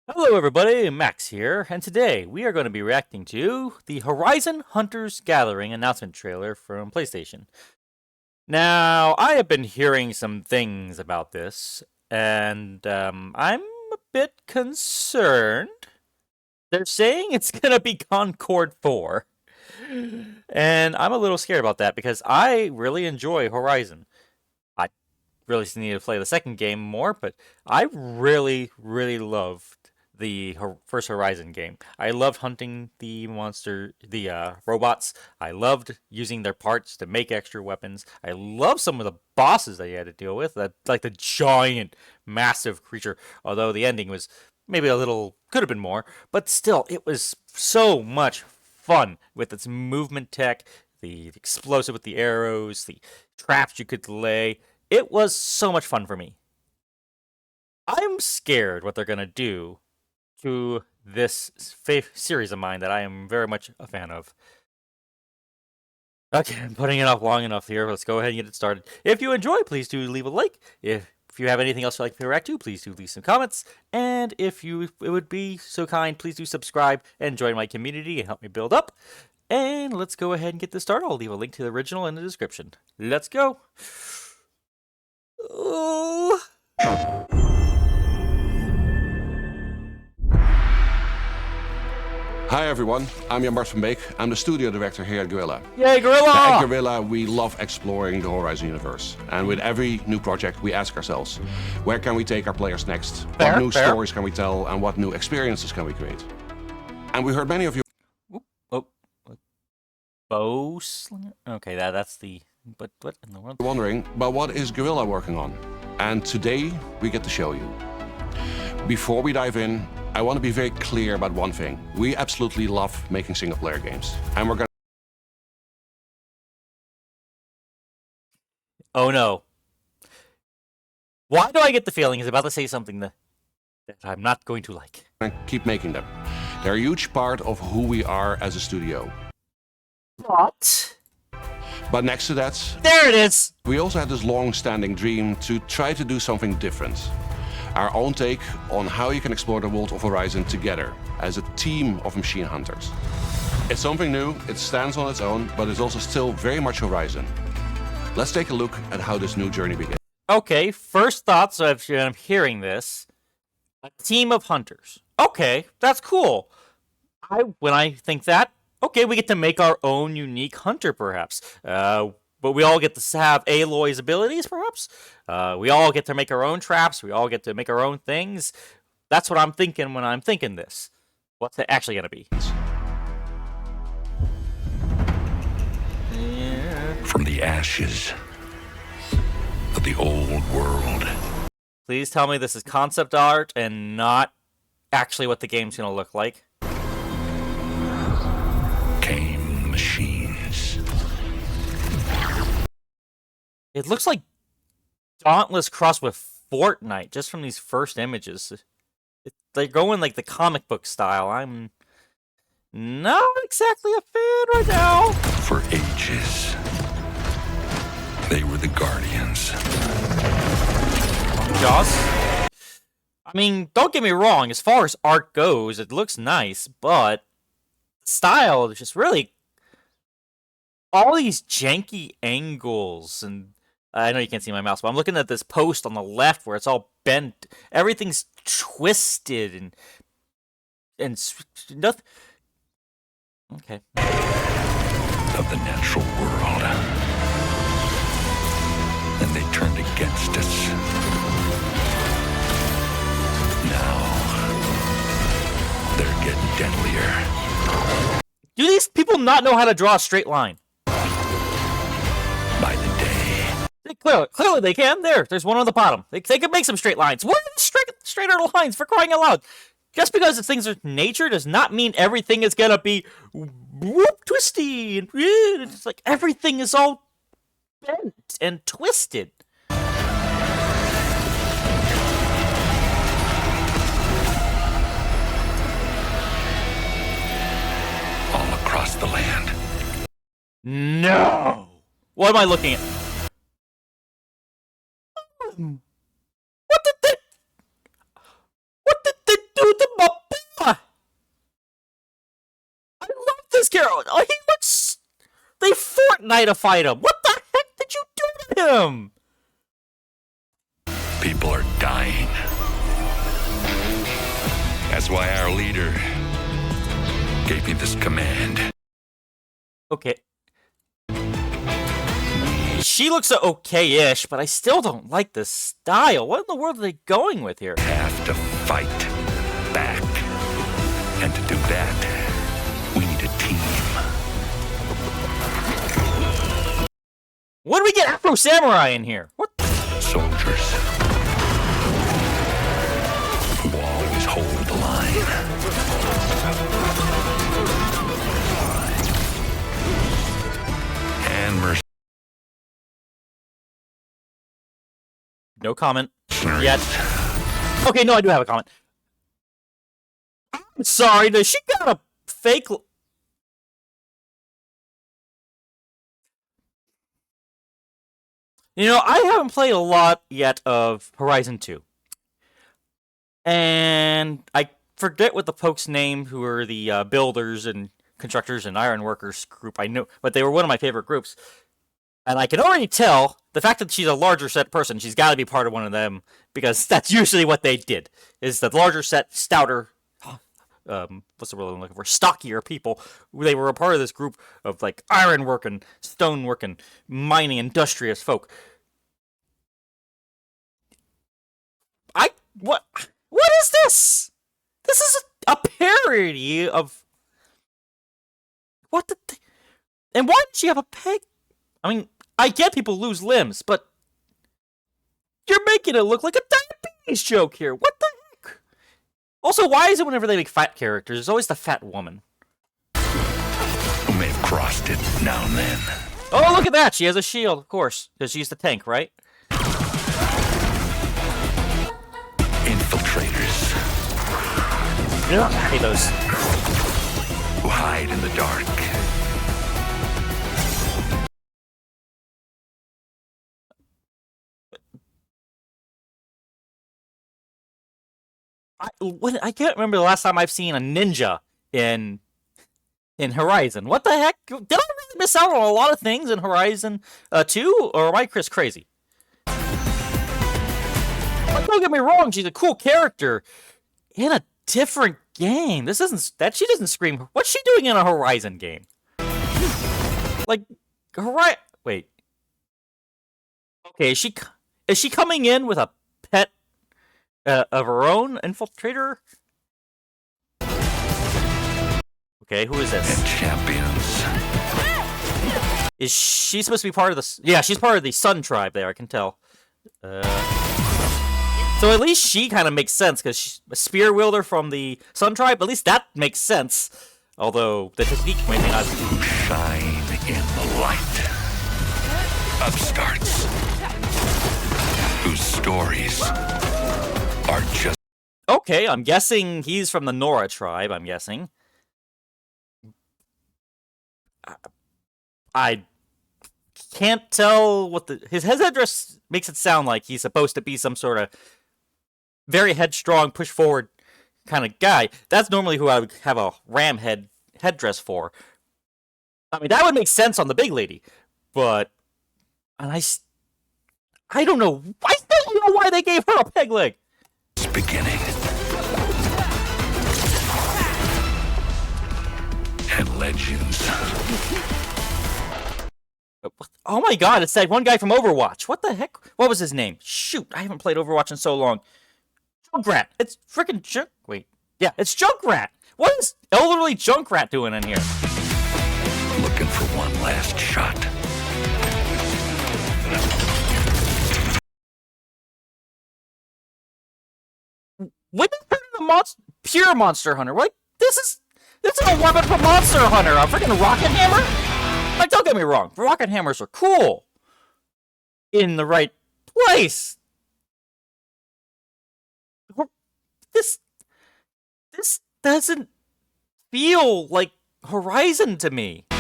Hello everybody, Max here, and today we are going to be reacting to the Horizon Hunters Gathering announcement trailer from PlayStation. Now, I have been hearing some things about this, and I'm a bit concerned. They're saying it's going to be Concord 4, and I'm a little scared about that because I really enjoy Horizon. I really need to play the second game more, but I really loved the first Horizon game. I loved hunting the robots. I loved using their parts to make extra weapons. I love some of the bosses that you had to deal with, like the giant, massive creature. Although the ending was maybe a little, could have been more, but still, it was so much fun with its movement tech, the explosive with the arrows, the traps you could lay. It was so much fun for me. I'm scared what they're gonna do to this series of mine that I am very much a fan of. Okay, I'm putting it off long enough here. Let's go ahead and get it started. If you enjoy, please do leave a like. If you have anything else you'd like me to react to, please do leave some comments. And if you would be so kind, please do subscribe and join my community and help me build up. And let's go ahead and get this started. I'll leave a link to the original in the description. Let's go. Oh. Hi everyone, I'm Jan Bart van Beek. I'm the studio director here at Guerilla. Yay, Guerilla! At Guerilla, we love exploring the Horizon universe. And with every new project, we ask ourselves, where can we take our players next? What new stories can we tell? And what new experiences can we create? And we heard many of you... Bow slinger? Okay, that's the... But what in the world? Wondering, but what is Guerilla working on? And today, we get to show you. Before we dive in, I want to be very clear about one thing. We absolutely love making single-player games. And we're gonna... Oh no. Why do I get the feeling he's about to say something that I'm not going to like? keep making them. They're a huge part of who we are as a studio. But next to that... There it is! We also had this long-standing dream to try to do something different. Our own take on how you can explore the world of Horizon together as a team of machine hunters. It's something new, it stands on its own, but it's also still very much Horizon. Let's take a look at how this new journey begins. Okay, first thoughts of I'm hearing this. A team of hunters. Okay, that's cool. When I think that, okay, we get to make our own unique hunter, perhaps. But we all get to have Aloy's abilities, perhaps? We all get to make our own traps. We all get to make our own things. That's what I'm thinking when I'm thinking this. What's it actually going to be? From the ashes of the old world. Please tell me this is concept art and not actually what the game's going to look like. Came machines. It looks like Dauntless crossed with Fortnite just from these first images. They're going like the comic book style. I'm not exactly a fan right now. For ages, they were the Guardians. Jaws? I mean, don't get me wrong. As far as art goes, it looks nice, but the style is just really all these janky angles, and I know you can't see my mouse, but I'm looking at this post on the left where it's all bent. Everything's twisted and nothing. Okay. Of the natural world. And they turned against us. Now, they're getting deadlier. Do these people not know how to draw a straight line? By the day. Clearly they can. There's one on the bottom. They can make some straight lines. What are the straighter lines, for crying out loud? Just because things are nature does not mean everything is gonna be twisty and it's like everything is all bent and twisted. All across the land. No. What am I looking at? What did they do to here? Oh, he looks... They Fortnite-ified him. What the heck did you do to him? People are dying. That's why our leader gave me this command. Okay. She looks okay-ish, but I still don't like this style. What in the world are they going with here? Have to fight back. And to do that, we need a team. What do we get Afro Samurai in here? What? Soldiers will always hold the line. And mercy. No comment yet. Okay, no, I do have a comment. I'm sorry, does she got a fake... You know, I haven't played a lot yet of Horizon 2. And I forget what the folks' name who are the builders and constructors and ironworkers group. I know, but they were one of my favorite groups. And I can already tell, the fact that she's a larger set person, she's got to be part of one of them, because that's usually what they did, is the larger set, stouter, what's the word I'm looking for, stockier people. They were a part of this group of, like, ironwork and stonework and mining industrious folk. What is this? This is a parody of... What the... And why did she have a peg? I mean, I get people lose limbs, but you're making it look like a diabetes joke here. What the heck? Also, why is it whenever they make fat characters, it's always the fat woman? Who may have crossed it now and then. Oh, look at that! She has a shield, of course, because she's the tank, right? Infiltrators. Yeah, I hate those. Who hide in the dark. I can't remember the last time I've seen a ninja in Horizon. What the heck? Did I really miss out on a lot of things in Horizon 2? Or am I crazy? Like, don't get me wrong, she's a cool character in a different game. This isn't that she doesn't scream. What's she doing in a Horizon game? Like, wait. Okay, is she coming in with a pet of her own infiltrator? Okay, who is this? And champions. Is she supposed to be part of the... Yeah, she's part of the Sun Tribe there, I can tell. So at least she kind of makes sense, because she's a spear wielder from the Sun Tribe. At least that makes sense. Although, the technique may not... Who shine in the light. Upstarts. Whose stories are just... Okay, I'm guessing he's from the Nora tribe, I'm guessing. I can't tell what his headdress makes it sound like he's supposed to be some sort of very headstrong, push-forward kind of guy. That's normally who I would have a ram headdress for. I mean, that would make sense on the big lady, but... And I don't know. I still don't know why they gave her a peg leg. It's beginning. And legends. Oh my god, it's that one guy from Overwatch. What the heck? What was his name? Shoot, I haven't played Overwatch in so long. Junkrat. It's freaking Wait. Yeah, it's Junkrat. What is elderly Junkrat doing in here? Looking for one last shot. When did they turn into pure Monster Hunter? Like, this is a weapon for Monster Hunter. A freaking rocket hammer? Like, don't get me wrong. Rocket hammers are cool. In the right place. This doesn't feel like Horizon to me. The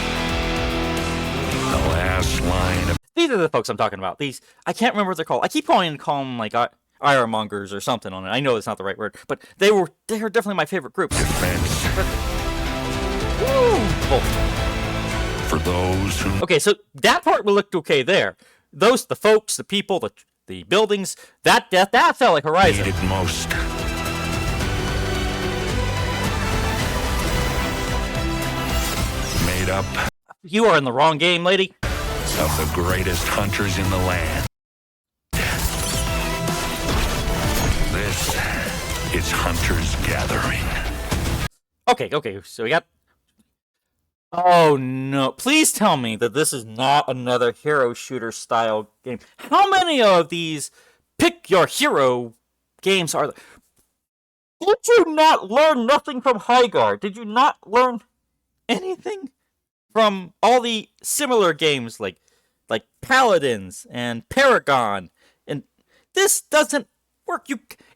last line of... These are the folks I'm talking about. These, I can't remember what they're called. I keep wanting to call them, like, ironmongers or something on it. I know it's not the right word, but they're definitely my favorite groups. defense. For those who Okay, so that part looked okay there. The folks, the people, the buildings, that felt like Horizon. need it most. Made up You are in the wrong game, lady. of the greatest hunters in the land. This is Hunter's Gathering. Okay, so we got... Oh no, please tell me that this is not another hero shooter style game. How many of these pick your hero games are there? Did you not learn nothing from Highguard? Did you not learn anything from all the similar games like Paladins and Paragon? And this doesn't work.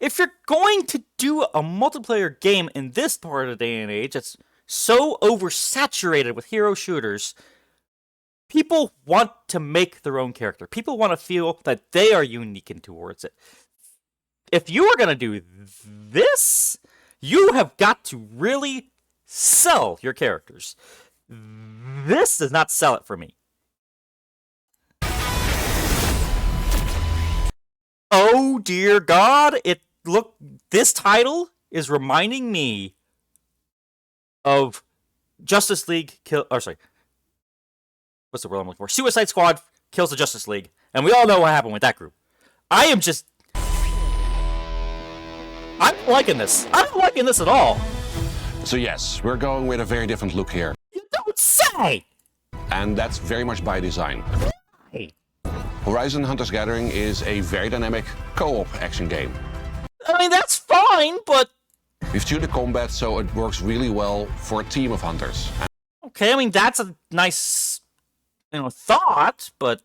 If you're going to do a multiplayer game in this part of the day and age, it's so oversaturated with hero shooters, people want to make their own character. People want to feel that they are unique in towards it. If you are going to do this, you have got to really sell your characters. This does not sell it for me. Oh dear God! This title is reminding me of Justice League what's the word I'm looking for? Suicide Squad kills the Justice League, and we all know what happened with that group. I'm liking this. I'm not liking this at all. So yes, we're going with a very different look here. You don't say! And that's very much by design. Hey. Horizon Hunter's Gathering is a very dynamic co-op action game. I mean, that's fine, but... We've tuned the combat so it works really well for a team of hunters. Okay, I mean, that's a nice, thought, but...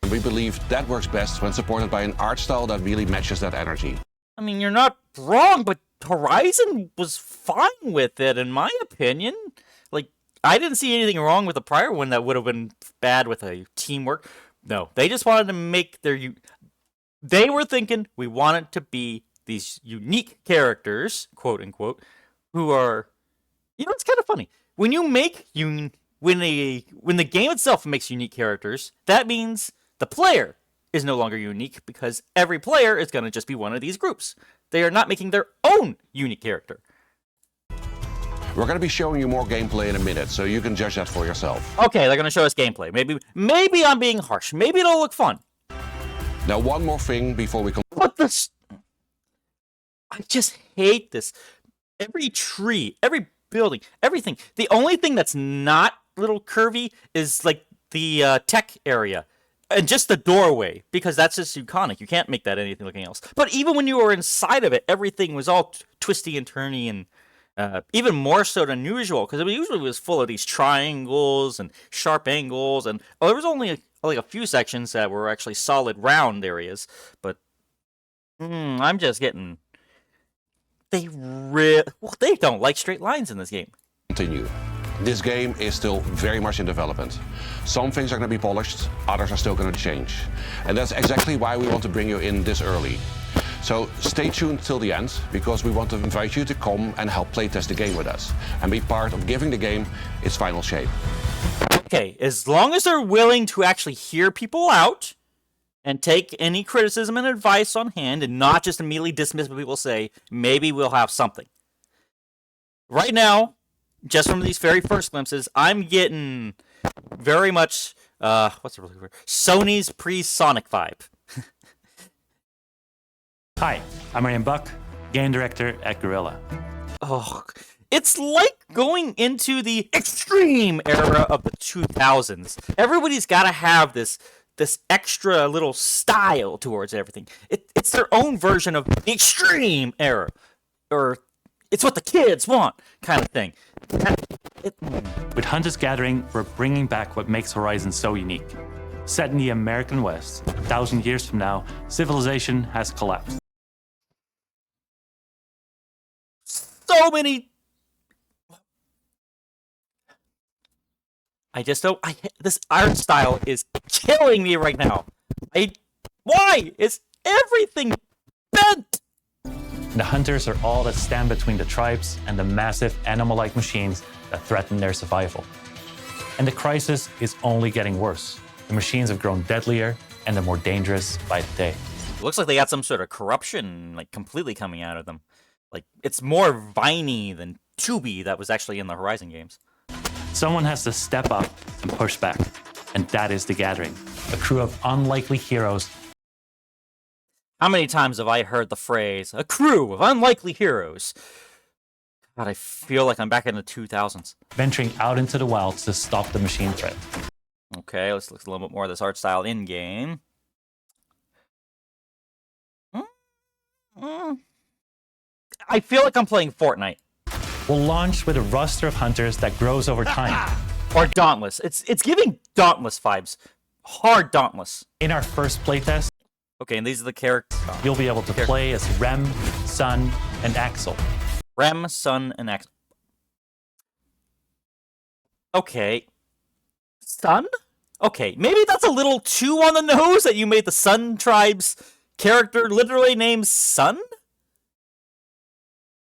And we believe that works best when supported by an art style that really matches that energy. I mean, you're not wrong, but Horizon was fine with it, in my opinion. Like, I didn't see anything wrong with the prior one that would have been bad with a teamwork. No, they just wanted to make they were thinking, we want it to be these unique characters, quote unquote, who are, it's kind of funny. When you make when the game itself makes unique characters, that means the player is no longer unique because every player is going to just be one of these groups. They are not making their own unique character. We're going to be showing you more gameplay in a minute, so you can judge that for yourself. Okay, they're going to show us gameplay. Maybe I'm being harsh. Maybe it'll look fun. Now, one more thing before we But this... I just hate this. Every tree, every building, everything. The only thing that's not little curvy is like the tech area. And just the doorway, because that's just iconic. You can't make that anything looking else. But even when you were inside of it, everything was all twisty and turny, and even more so than usual, because it usually was full of these triangles and sharp angles, and there was only like a few sections that were actually solid round areas. But I'm just getting... They don't like straight lines in this game. continue. This game is still very much in development. Some things are going to be polished, others are still going to change. And that's exactly why we want to bring you in this early. So stay tuned till the end, because we want to invite you to come and help playtest the game with us and be part of giving the game its final shape. Okay, as long as they're willing to actually hear people out and take any criticism and advice on hand and not just immediately dismiss what people say, maybe we'll have something. Right now, just from these very first glimpses, I'm getting very much, what's the word? Sony's pre-Sonic vibe. Hi, I'm Ryan Buck, game director at Guerilla. Oh, it's like going into the extreme era of the 2000s. Everybody's got to have this extra little style towards everything. It's their own version of the extreme era, or it's what the kids want kind of thing. With Hunter's Gathering, we're bringing back what makes Horizon so unique. Set in the American West, 1,000 years from now, civilization has collapsed. So many... I just don't... this art style is killing me right now. Why is everything bent? and the hunters are all that stand between the tribes and the massive animal-like machines that threaten their survival. And the crisis is only getting worse. The machines have grown deadlier and they're more dangerous by the day. Looks like they got some sort of corruption, like, completely coming out of them. Like, it's more viney than tubey that was actually in the Horizon games. Someone has to step up and push back, and that is the Gathering, a crew of unlikely heroes. How many times have I heard the phrase, a crew of unlikely heroes? God, I feel like I'm back in the 2000s. Venturing out into the wilds to stop the machine threat. Okay, let's look a little bit more of this art style in-game. I feel like I'm playing Fortnite. We'll launch with a roster of hunters that grows over time. Or Dauntless. It's giving Dauntless vibes. Hard Dauntless. In our first playtest, Okay, and these are the characters. you'll be able to play as Rem, Sun, and Axel. Rem, Sun, and Axel. Okay. Sun? Okay, maybe that's a little too on the nose that you made the Sun Tribe's character literally named Sun?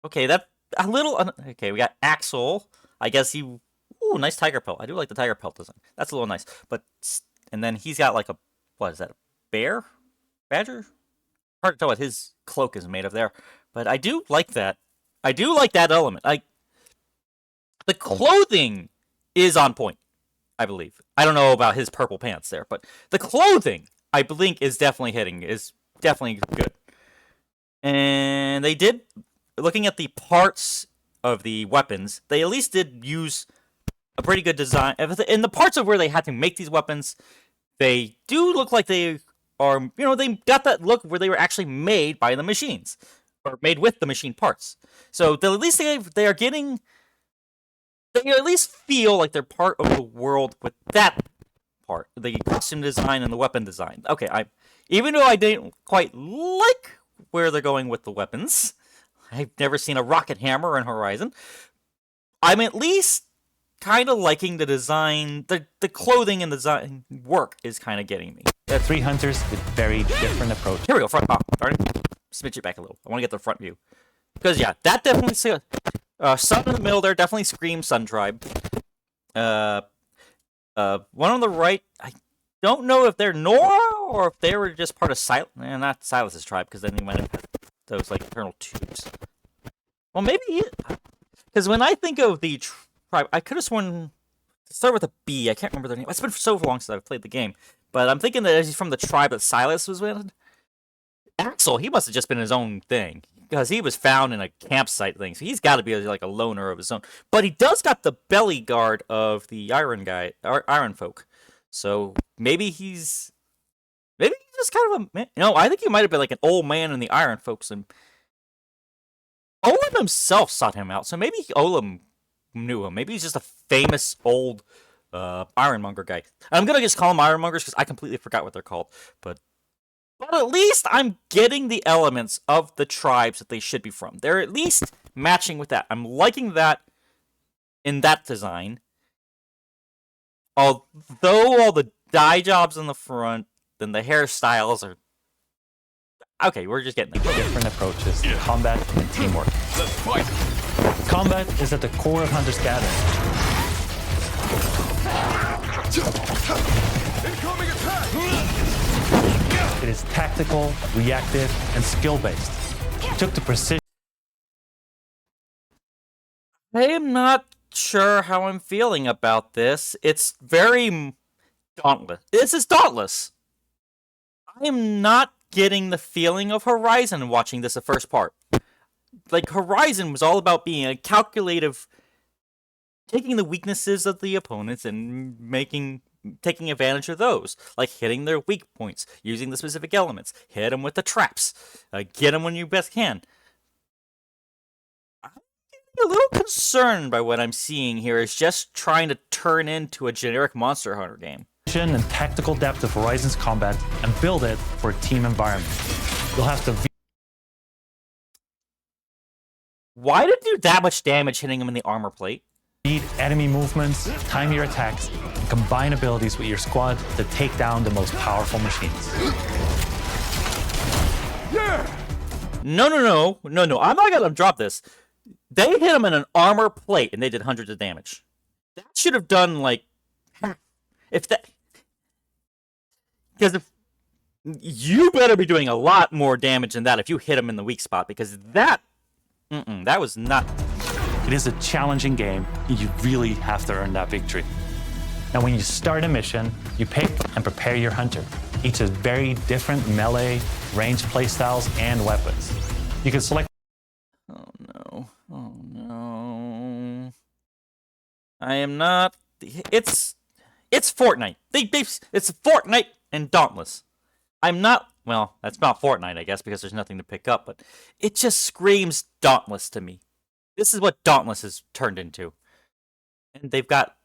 Okay, that a little... Okay, we got Axel. I guess he... Ooh, nice tiger pelt. I do like the tiger pelt design. That's a little nice. But... And then he's got like a... What is that? A bear? Badger? Hard to tell what his cloak is made of there. But I do like that. I do like that element. The clothing is on point, I believe. I don't know about his purple pants there, but the clothing, I believe, is definitely hitting. Is definitely good. And they did... Looking at the parts of the weapons, they at least did use a pretty good design. In the parts of where they had to make these weapons, they do look like they are, they got that look where they were actually made by the machines. Or made with the machine parts. So at least they are getting... They at least feel like they're part of the world with that part. The costume design and the weapon design. Okay, even though I didn't quite like where they're going with the weapons... I've never seen a rocket hammer in Horizon. I'm at least kind of liking the design. The clothing and design work is kind of getting me. There are 3 hunters with very different approaches. Here we go, front. Oh, darn it. Smidge it back a little. I want to get the front view. Because, yeah, that definitely... Sun in the middle there definitely screams Sun Tribe. One on the right, I don't know if they're Nora or if they were just part of not Silas's tribe, because then they might have had those, like, internal tubes. Well, maybe... Because when I think of the tribe, I could have sworn... Start with a B. I can't remember their name. It's been so long since I've played the game. But I'm thinking that he's from the tribe that Silas was with. Axel, he must have just been his own thing. Because he was found in a campsite thing. So he's got to be like a loner of his own. But he does got the belly guard of the Iron folk. So maybe he's just kind of a man. I think he might have been like an old man in the Iron folks. And Olam himself sought him out. So maybe Olam knew him. Maybe he's just a famous old Ironmonger guy. I'm going to just call them Ironmongers because I completely forgot what they're called. But at least I'm getting the elements of the tribes that they should be from. They're at least matching with that. I'm liking that in that design. Although all the dye jobs in the front, then the hairstyles are... Okay, we're just getting different approaches to combat and teamwork. Let's fight. Combat is at the core of Hunter's Gathering. Incoming attack! It is tactical, reactive, and skill-based. It took the precision. I am not sure how I'm feeling about this. It's very dauntless. This is dauntless. I am not getting the feeling of Horizon watching this the first part. Like, Horizon was all about being a calculative, taking the weaknesses of the opponents and taking advantage of those, like hitting their weak points, using the specific elements, hit them with the traps, get them when you best can. I'm getting a little concerned by what I'm seeing here. Is just trying to turn into a generic Monster Hunter game. And tactical depth of Horizon's combat and build it for a team environment. You'll have to... Why did it do that much damage hitting him in the armor plate? Read enemy movements, time your attacks, and combine abilities with your squad to take down the most powerful machines. Yeah! No. I'm not gonna drop this. They hit him in an armor plate and they did hundreds of damage. That should have done like if that because if you better be doing a lot more damage than that if you hit him in the weak spot because that was not. It is a challenging game, and you really have to earn that victory. Now, when you start a mission, you pick and prepare your hunter. Each has very different melee, ranged playstyles, and weapons. You can select. Oh no! I am not. It's Fortnite. It's Fortnite and Dauntless. I'm not. Well, that's not Fortnite, I guess, because there's nothing to pick up. But it just screams Dauntless to me. This is what Dauntless has turned into, and they've got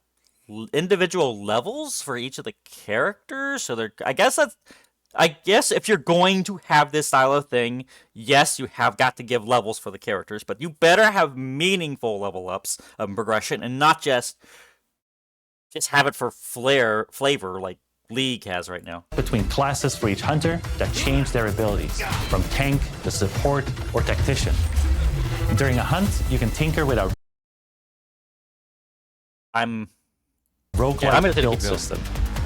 individual levels for each of the characters. So they're. I guess if you're going to have this style of thing, yes, you have got to give levels for the characters, but you better have meaningful level ups of progression and not just have it for flavor like League has right now. Between classes for each hunter that change their abilities, from tank to support or tactician. During a hunt, you can tinker with a roguelike build system.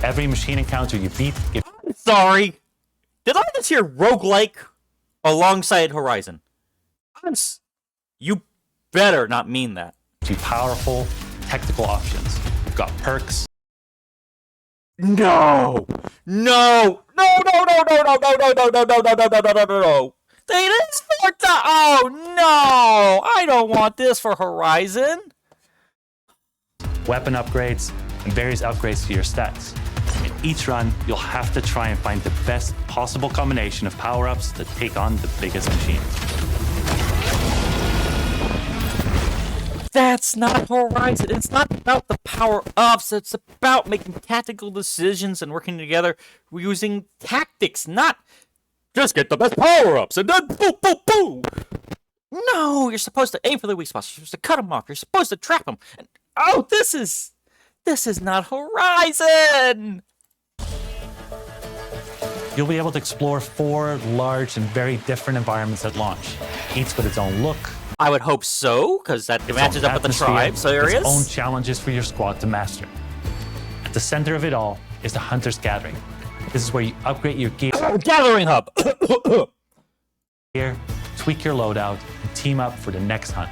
Every machine encounter you beat gives. Sorry. Did I just hear roguelike alongside Horizon? You better not mean that. You powerful tactical options. You've got perks. No. It is Fortnite. Oh no! I don't want this for Horizon. Weapon upgrades and various upgrades to your stats. In each run, you'll have to try and find the best possible combination of power-ups to take on the biggest machine. That's not Horizon. It's not about the power-ups. It's about making tactical decisions and working together using tactics, not just get the best power-ups and then boo, boo, boo. No, you're supposed to aim for the weak spots. You're supposed to cut them off. You're supposed to trap them. And, oh, this is not Horizon. You'll be able to explore 4 large and very different environments at launch, each with its own look. I would hope so, because that matches up with the tribes areas. Its own challenges for your squad to master. At the center of it all is the Hunter's Gathering. This is where you upgrade your gear. Gathering hub. Tweak your loadout, and team up for the next hunt.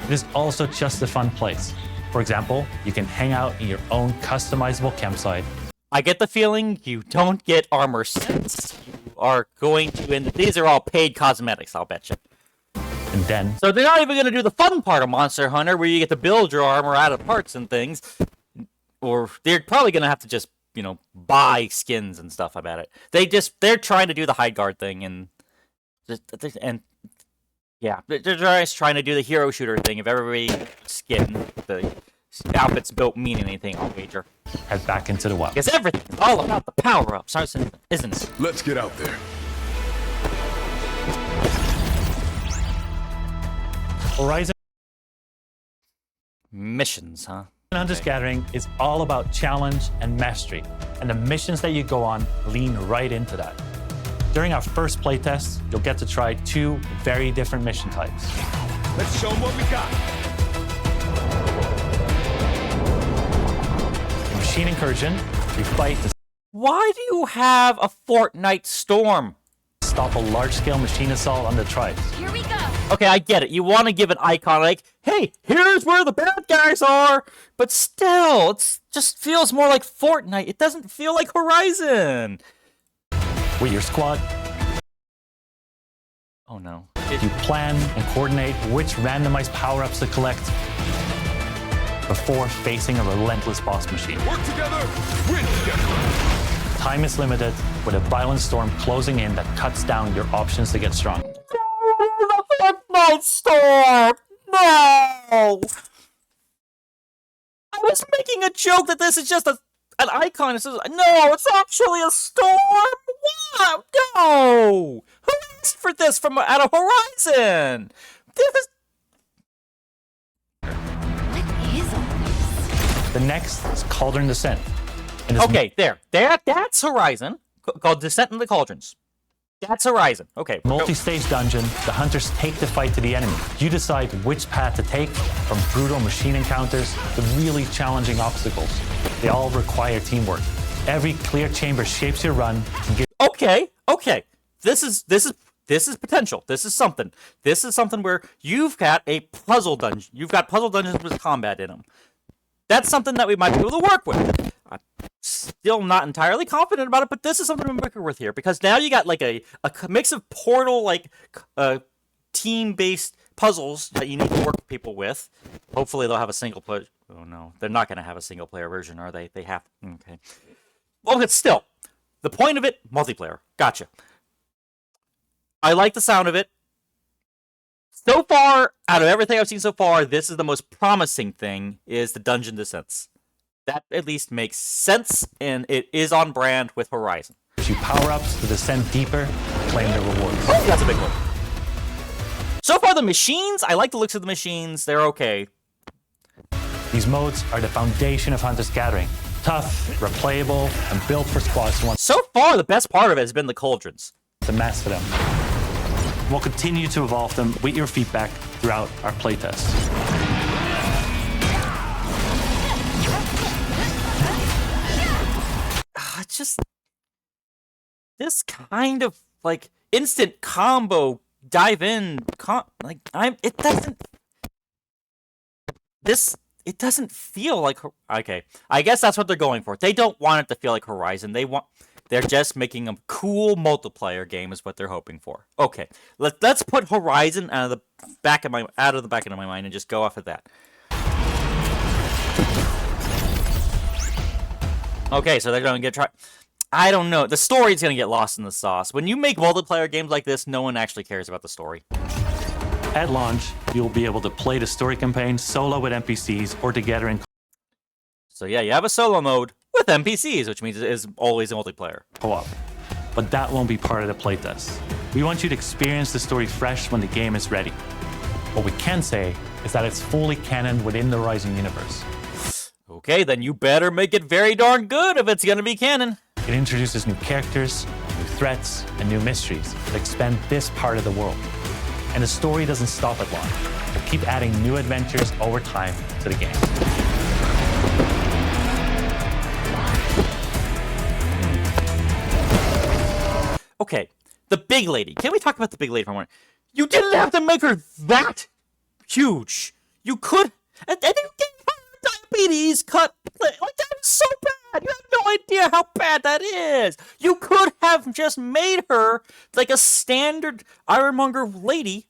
It is also just a fun place. For example, you can hang out in your own customizable campsite. I get the feeling you don't get armor sets. You are going to, and these are all paid cosmetics, I'll bet you. And then... So they're not even going to do the fun part of Monster Hunter, where you get to build your armor out of parts and things. Or they're probably going to have to just, buy skins and stuff about it. They're trying to do the Highguard thing, and yeah, they're just trying to do the hero shooter thing. If everybody skin, the outfits don't mean anything, I'll wager. Head back into the wild. Because everything's all about the power-ups, isn't it? Let's get out there. Horizon missions, huh? Hunter's Gathering is all about challenge and mastery, and the missions that you go on lean right into that. During our first playtest, you'll get to try 2 very different mission types. Let's show them what we got. In Machine Incursion, you fight to Why do you have a Fortnite storm? stop a large-scale machine assault on the tribes. Here we go. Okay, I get it. You want to give an icon like, hey, here's where the bad guys are. But still, it just feels more like Fortnite. It doesn't feel like Horizon. With your squad, Oh, no. you plan and coordinate which randomized power-ups to collect before facing a relentless boss machine. Work together, win together. Time is limited, with a violent storm closing in that cuts down your options to get strong. The Fortnite storm! No! I was making a joke that this is just an icon. It says, no, it's actually a storm! Wow, no! Who asked for this from out of Horizon? This is... What is all this? The next is Cauldron Descent. Okay, that's Horizon, called Descent in the Cauldrons. That's Horizon. Okay. Multi-stage dungeon, the hunters take the fight to the enemy. You decide which path to take, from brutal machine encounters to really challenging obstacles. They all require teamwork. Every clear chamber shapes your run and gives Okay. This is potential. This is something. This is something where you've got a puzzle dungeon. You've got puzzle dungeons with combat in them. That's something that we might be able to work with. I'm still not entirely confident about it, but this is something we work with here, because now you got like a mix of Portal, like team-based puzzles that you need to work with people with. Hopefully they'll have a single player. Oh no, they're not going to have a single player version, are they? They have. Okay. Well, but still, the point of it, multiplayer. Gotcha. I like the sound of it. So far, out of everything I've seen so far, this is the most promising thing, is the dungeon descents. That at least makes sense, and it is on brand with Horizon. you power-ups to descend deeper and claim the rewards. Oh, that's a big one. So far, the machines, I like the looks of the machines. They're okay. These modes are the foundation of Hunter's Gathering. Tough, replayable, and built for squads who want So far, the best part of it has been the cauldrons. to master them. We'll continue to evolve them with your feedback throughout our playtests. Just this kind of like instant combo dive in it doesn't feel like okay. I guess that's what they're going for. They don't want it to feel like Horizon. They're just making a cool multiplayer game is what they're hoping for. Okay. Let's put Horizon out of the back of my mind and just go off of that. Okay, so they're going to I don't know. The story's going to get lost in the sauce. When you make multiplayer games like this, no one actually cares about the story. At launch, you'll be able to play the story campaign solo with NPCs or together in So yeah, you have a solo mode with NPCs, which means it is always a multiplayer. co-op. But that won't be part of the playtest. We want you to experience the story fresh when the game is ready. What we can say is that it's fully canon within the Horizon universe. Okay, then you better make it very darn good if it's going to be canon. It introduces new characters, new threats, and new mysteries that expand this part of the world. And the story doesn't stop at launch. We'll keep adding new adventures over time to the game. Okay, the big lady. Can we talk about the big lady for a moment? You didn't have to make her that huge. You could, and you gave her diabetes cut. Like that was so bad. You have no idea how bad that is. You could have just made her like a standard Ironmonger lady,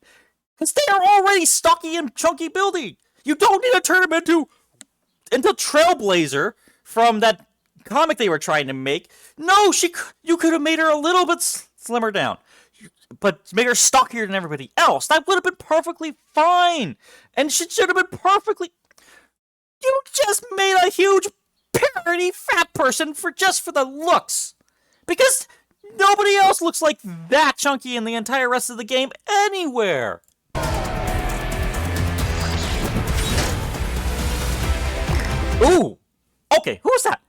because they are already stocky and chunky building. You don't need to turn them into Trailblazer from that comic they were trying to make. No, you could have made her a little bit slimmer down, but make her stockier than everybody else. That would have been perfectly fine, and she should have been perfectly. You just made a huge parody fat person for the looks, because nobody else looks like that chunky in the entire rest of the game anywhere. Ooh, okay, who's that?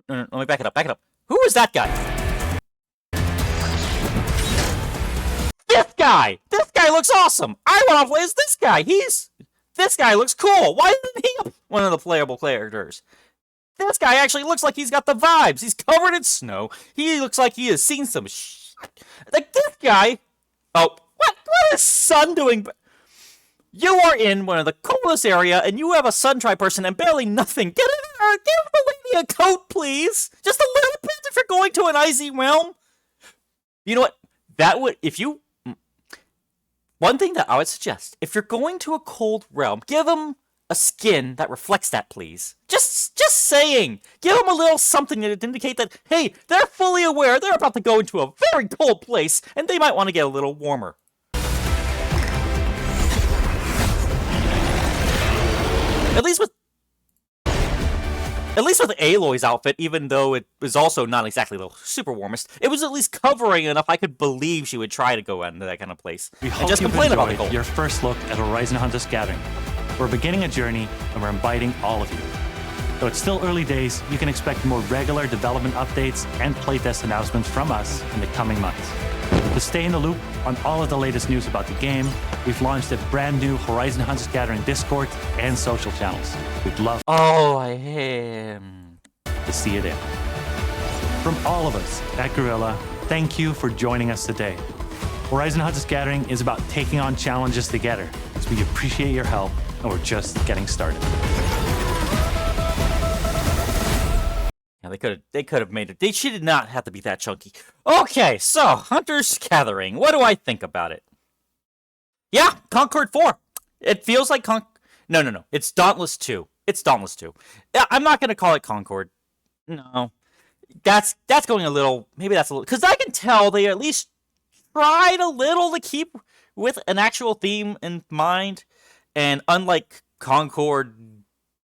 No, let me back it up. Who is that guy? This guy! This guy looks awesome! I want to play as this guy! This guy looks cool! Why isn't he one of the playable characters? This guy actually looks like he's got the vibes. He's covered in snow. He looks like he has seen some like this guy... Oh, what is Sun doing? You are in one of the coolest area, and you have a Sun-Tri person and barely nothing. Give the lady a coat, please! Just a little bit if you're going to an icy realm. You know what? One thing that I would suggest, if you're going to a cold realm, give them a skin that reflects that, please. Just saying. Give them a little something to indicate that, hey, they're fully aware they're about to go into a very cold place, and they might want to get a little warmer. At least with Aloy's outfit, even though it was also not exactly the super warmest, it was at least covering enough I could believe she would try to go into that kind of place. We and hope just you've complain about the enjoyed cold. your first look at Horizon Hunter's Gathering. We're beginning a journey, and we're inviting all of you. Though it's still early days, you can expect more regular development updates and playtest announcements from us in the coming months. To stay in the loop on all of the latest news about the game, we've launched a brand new Horizon Hunters Gathering Discord and social channels. We'd love Oh, I am. to see it in. From all of us at Guerilla, thank you for joining us today. Horizon Hunters Gathering is about taking on challenges together, so we appreciate your help, and we're just getting started. Yeah, they could have made it. She did not have to be that chunky. Okay, so Hunter's Gathering. What do I think about it? Yeah, Concord 4. It feels like No. It's Dauntless 2. It's Dauntless 2. Yeah, I'm not gonna call it Concord. No, that's going a little. Maybe that's a little because I can tell they at least tried a little to keep with an actual theme in mind, and unlike Concord.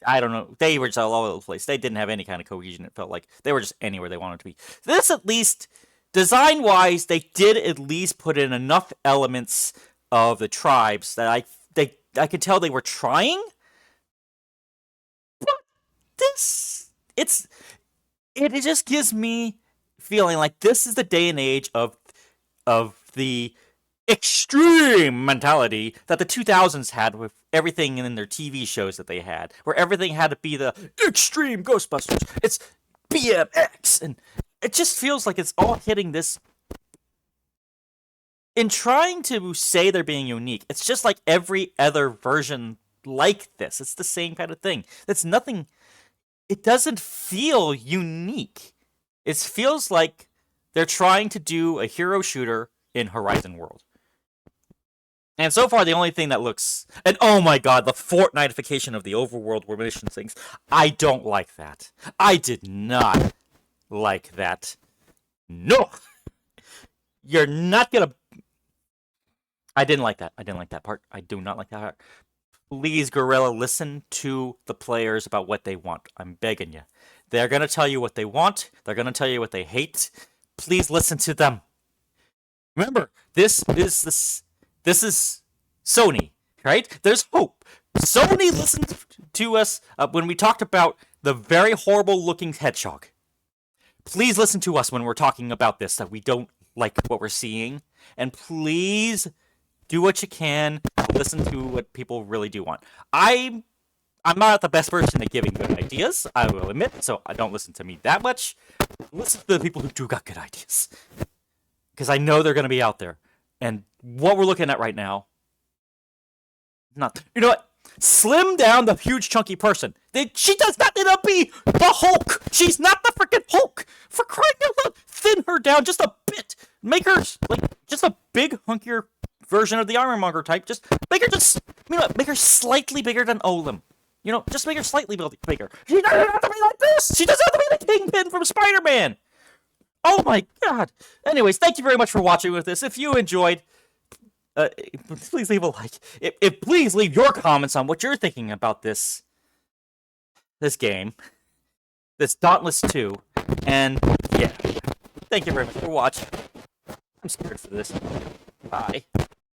I don't know. They were just all over the place. They didn't have any kind of cohesion. It felt like they were just anywhere they wanted to be. This, at least, design-wise, they did at least put in enough elements of the tribes that I could tell they were trying. But it just gives me feeling like this is the day and age of the extreme mentality that the 2000s had with everything in their TV shows that they had, where everything had to be the extreme Ghostbusters. It's BMX, and it just feels like it's all hitting this. In trying to say they're being unique, it's just like every other version like this. It's the same kind of thing. It's nothing. It doesn't feel unique. It feels like they're trying to do a hero shooter in Horizon World. And so far, the only thing that looks... And oh my god, the Fortnite-ification of the overworld where mission things. I don't like that. I did not like that. No! You're not gonna... I didn't like that. I didn't like that part. I do not like that part. Please, Guerilla, listen to the players about what they want. I'm begging you. They're gonna tell you what they want. They're gonna tell you what they hate. Please listen to them. Remember, this is Sony, right? There's hope. Sony listened to us when we talked about the very horrible-looking hedgehog. Please listen to us when we're talking about this, that we don't like what we're seeing. And please do what you can to listen to what people really do want. I'm not the best person at giving good ideas, I will admit, so I don't listen to me that much. Listen to the people who do got good ideas. Because I know they're going to be out there. And what we're looking at right now, not. You know what? Slim down the huge chunky person. She does not need to be the Hulk. She's not the freaking Hulk. For crying out loud, thin her down just a bit. Make her like just a big hunkier version of the Ironmonger type. Just make her slightly bigger than Olim. You know, just make her slightly bigger. She doesn't have to be like this. She doesn't have to be the Kingpin from Spider-Man. Oh my god. Anyways, thank you very much for watching with this. If you enjoyed, please leave a like. Please leave your comments on what you're thinking about this game. This Dauntless 2. And yeah. Thank you very much for watching. I'm scared for this. Bye.